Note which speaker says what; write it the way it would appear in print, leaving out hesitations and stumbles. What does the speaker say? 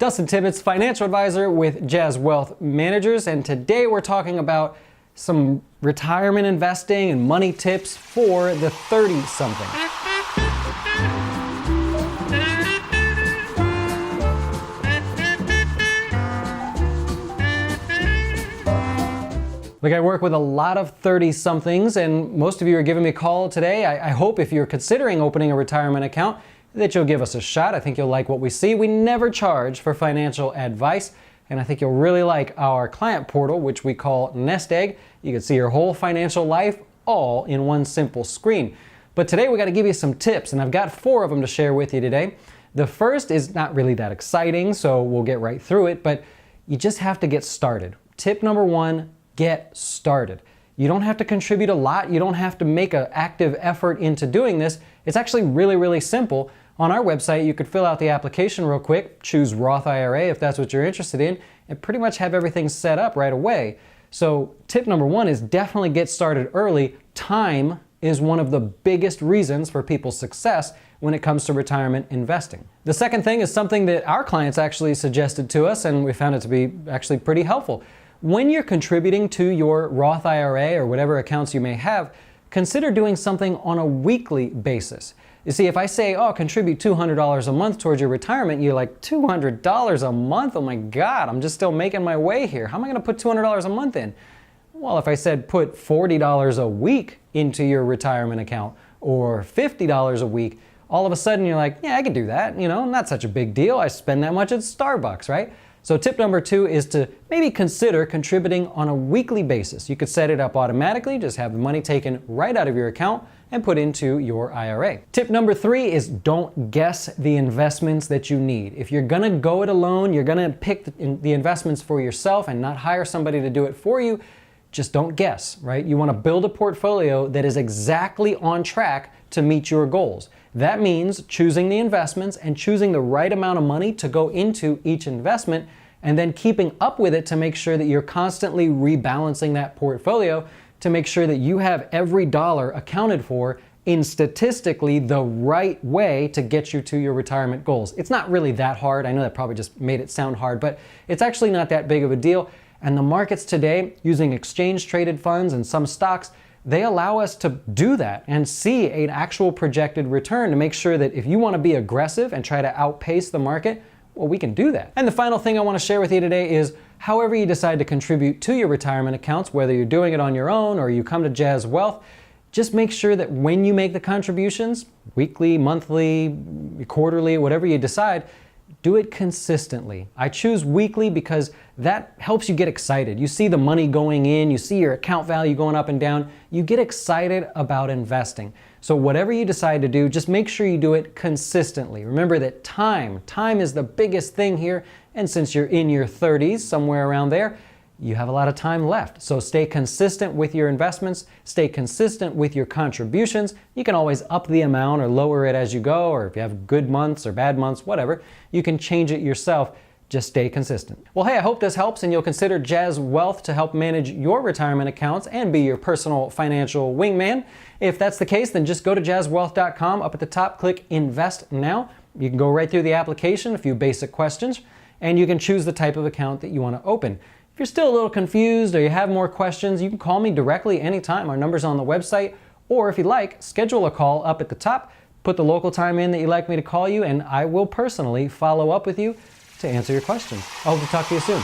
Speaker 1: Dustin Tibbetts, financial advisor with Jazz Wealth Managers, and today we're talking about some retirement investing and money tips for the 30-something. Look, I work with a lot of 30-somethings, and most of you are giving me a call today. I hope if you're considering opening a retirement account that you'll give us a shot. I think you'll like what we see. We never charge for financial advice, and I think you'll really like our client portal, which we call Nest Egg. You can see your whole financial life all in one simple screen. But today we got to give you some tips, and I've got 4 of them to share with you today. The first is not really that exciting, so we'll get right through it, but you just have to get started. Tip number 1, get started. You don't have to contribute a lot. You don't have to make an active effort into doing this. It's actually really, really simple. On our website, you could fill out the application real quick, choose Roth IRA if that's what you're interested in, and pretty much have everything set up right away. So tip number 1 is definitely get started early. Time is one of the biggest reasons for people's success when it comes to retirement investing. The second thing is something that our clients actually suggested to us, and we found it to be actually pretty helpful. When you're contributing to your Roth IRA or whatever accounts you may have, consider doing something on a weekly basis. You see, if I say, oh, contribute $200 a month towards your retirement, you're like, $200 a month? Oh my God, I'm just still making my way here. How am I going to put $200 a month in? Well, if I said put $40 a week into your retirement account or $50 a week, all of a sudden you're like, yeah, I can do that. You know, not such a big deal. I spend that much at Starbucks, right? So tip number 2 is to maybe consider contributing on a weekly basis. You could set it up automatically, just have the money taken right out of your account and put into your IRA. Tip number 3 is don't guess the investments that you need. If you're gonna go it alone, you're gonna pick the investments for yourself and not hire somebody to do it for you, just don't guess, right? You wanna build a portfolio that is exactly on track to meet your goals. That means choosing the investments and choosing the right amount of money to go into each investment, and then keeping up with it to make sure that you're constantly rebalancing that portfolio to make sure that you have every dollar accounted for in statistically the right way to get you to your retirement goals. It's not really that hard. I know that probably just made it sound hard, but it's actually not that big of a deal. And the markets today, using exchange-traded funds and some stocks, they allow us to do that and see an actual projected return to make sure that if you want to be aggressive and try to outpace the market, well, we can do that. And the final thing I want to share with you today is however you decide to contribute to your retirement accounts, whether you're doing it on your own or you come to Jazz Wealth, just make sure that when you make the contributions, weekly, monthly, quarterly, whatever you decide, do it consistently. I choose weekly because that helps you get excited. You see the money going in, you see your account value going up and down, you get excited about investing. So whatever you decide to do, just make sure you do it consistently. Remember that time is the biggest thing here, and since you're in your 30s, somewhere around there, you have a lot of time left. So stay consistent with your investments, stay consistent with your contributions. You can always up the amount or lower it as you go, or if you have good months or bad months, whatever, you can change it yourself. Just stay consistent. Well, hey, I hope this helps and you'll consider Jazz Wealth to help manage your retirement accounts and be your personal financial wingman. If that's the case, then just go to jazzwealth.com. Up at the top, click Invest Now. You can go right through the application, a few basic questions, and you can choose the type of account that you want to open. If you're still a little confused or you have more questions, you can call me directly anytime. Our number's on the website, or if you'd like, schedule a call up at the top, put the local time in that you'd like me to call you, and I will personally follow up with you to answer your questions. I hope to talk to you soon.